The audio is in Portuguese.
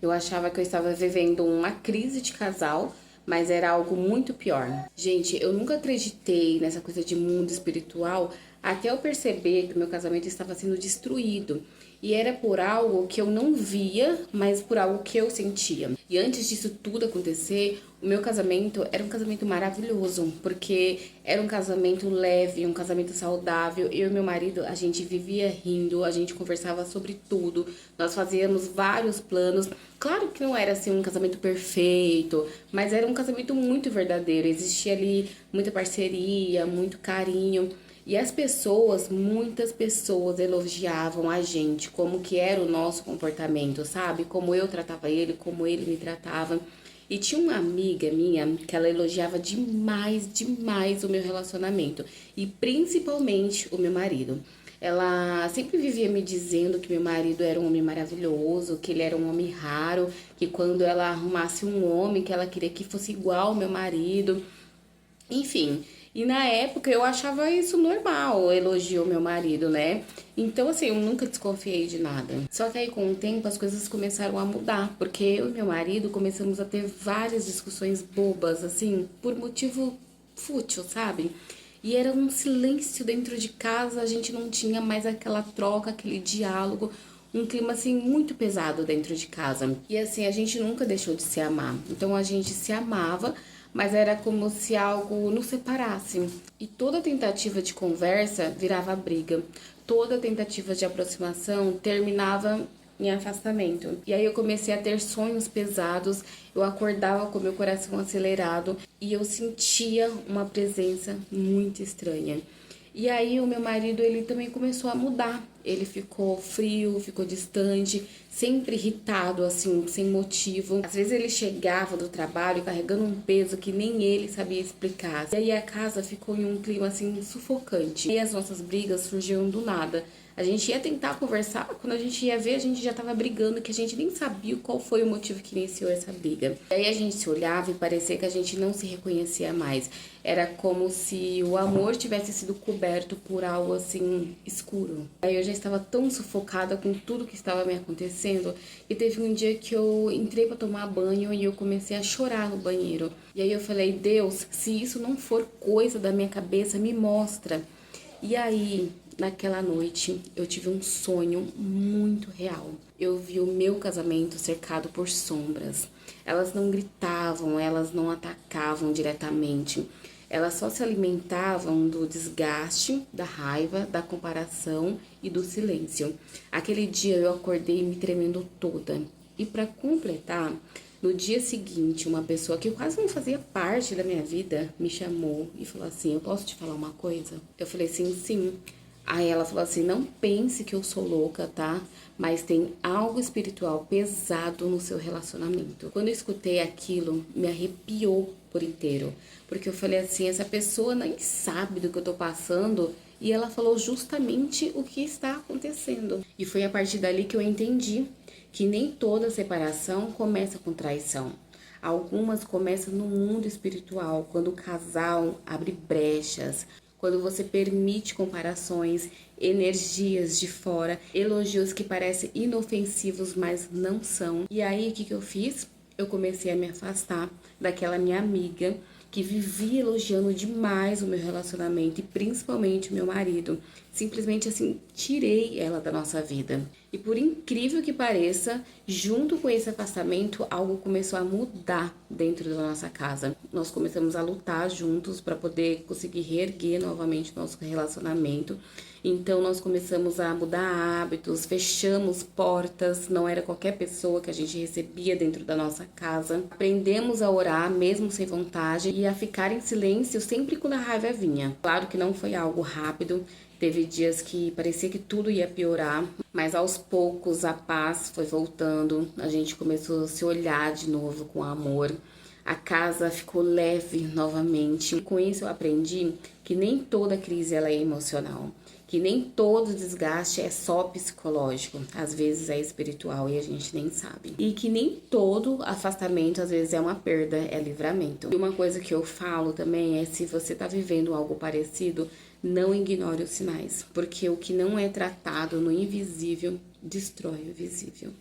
Eu achava que eu estava vivendo uma crise de casal, mas era algo muito pior. Gente, eu nunca acreditei nessa coisa de mundo espiritual até eu perceber que meu casamento estava sendo destruído. E era por algo que eu não via, mas por algo que eu sentia. E antes disso tudo acontecer, o meu casamento era um casamento maravilhoso, porque era um casamento leve, um casamento saudável. Eu e meu marido, a gente vivia rindo, a gente conversava sobre tudo, nós fazíamos vários planos. Claro que não era assim um casamento perfeito, mas era um casamento muito verdadeiro. Existia ali muita parceria, muito carinho. E as pessoas, muitas pessoas elogiavam a gente, como que era o nosso comportamento, sabe? Como eu tratava ele, como ele me tratava. E tinha uma amiga minha que ela elogiava demais, demais o meu relacionamento. E principalmente o meu marido. Ela sempre vivia me dizendo que meu marido era um homem maravilhoso, que ele era um homem raro, que quando ela arrumasse um homem, que ela queria que fosse igual ao meu marido. Enfim, e na época eu achava isso normal, elogio meu marido, né? Então, assim, eu nunca desconfiei de nada. Só que aí, com o tempo, as coisas começaram a mudar, porque eu e meu marido começamos a ter várias discussões bobas, assim, por motivo fútil, sabe? E era um silêncio dentro de casa, a gente não tinha mais aquela troca, aquele diálogo, um clima assim muito pesado dentro de casa. E assim, a gente nunca deixou de se amar. Então a gente se amava, mas era como se algo nos separasse. E toda tentativa de conversa virava briga. Toda tentativa de aproximação terminava em afastamento. E aí eu comecei a ter sonhos pesados, eu acordava com meu coração acelerado e eu sentia uma presença muito estranha. E aí o meu marido, ele também começou a mudar. Ele ficou frio, ficou distante, sempre irritado, assim, sem motivo. Às vezes ele chegava do trabalho carregando um peso que nem ele sabia explicar. E aí a casa ficou em um clima, assim, sufocante. E as nossas brigas surgiram do nada. A gente ia tentar conversar, quando a gente ia ver, a gente já tava brigando, que a gente nem sabia qual foi o motivo que iniciou essa briga. E aí a gente se olhava e parecia que a gente não se reconhecia mais. Era como se o amor tivesse sido coberto por algo assim escuro. Aí eu já estava tão sufocada com tudo que estava me acontecendo, que teve um dia que eu entrei para tomar banho e eu comecei a chorar no banheiro. E aí eu falei: Deus, se isso não for coisa da minha cabeça, me mostra. E aí, naquela noite, eu tive um sonho muito real. Eu vi o meu casamento cercado por sombras. Elas não gritavam, elas não atacavam diretamente. Elas só se alimentavam do desgaste, da raiva, da comparação e do silêncio. Aquele dia eu acordei me tremendo toda. E para completar, no dia seguinte, uma pessoa que quase não fazia parte da minha vida me chamou e falou assim: eu posso te falar uma coisa? Eu falei assim: sim. Aí ela falou assim: não pense que eu sou louca, tá? Mas tem algo espiritual pesado no seu relacionamento. Quando eu escutei aquilo, me arrepiou por inteiro. Porque eu falei assim: essa pessoa nem sabe do que eu tô passando. E ela falou justamente o que está acontecendo. E foi a partir dali que eu entendi que nem toda separação começa com traição. Algumas começam no mundo espiritual, quando o casal abre brechas, quando você permite comparações, energias de fora, elogios que parecem inofensivos, mas não são. E aí, o que eu fiz? Eu comecei a me afastar daquela minha amiga que vivia elogiando demais o meu relacionamento e principalmente o meu marido. Simplesmente assim, tirei ela da nossa vida. E por incrível que pareça, junto com esse afastamento, algo começou a mudar dentro da nossa casa. Nós começamos a lutar juntos para poder conseguir reerguer novamente nosso relacionamento. Então nós começamos a mudar hábitos, fechamos portas, não era qualquer pessoa que a gente recebia dentro da nossa casa. Aprendemos a orar mesmo sem vontade e a ficar em silêncio sempre quando a raiva vinha. Claro que não foi algo rápido, teve dias que parecia que tudo ia piorar, mas aos poucos a paz foi voltando, a gente começou a se olhar de novo com amor. A casa ficou leve novamente. E com isso eu aprendi que nem toda crise ela é emocional, que nem todo desgaste é só psicológico, às vezes é espiritual e a gente nem sabe. E que nem todo afastamento às vezes é uma perda, é livramento. E uma coisa que eu falo também é: se você tá vivendo algo parecido, não ignore os sinais, porque o que não é tratado no invisível destrói o visível.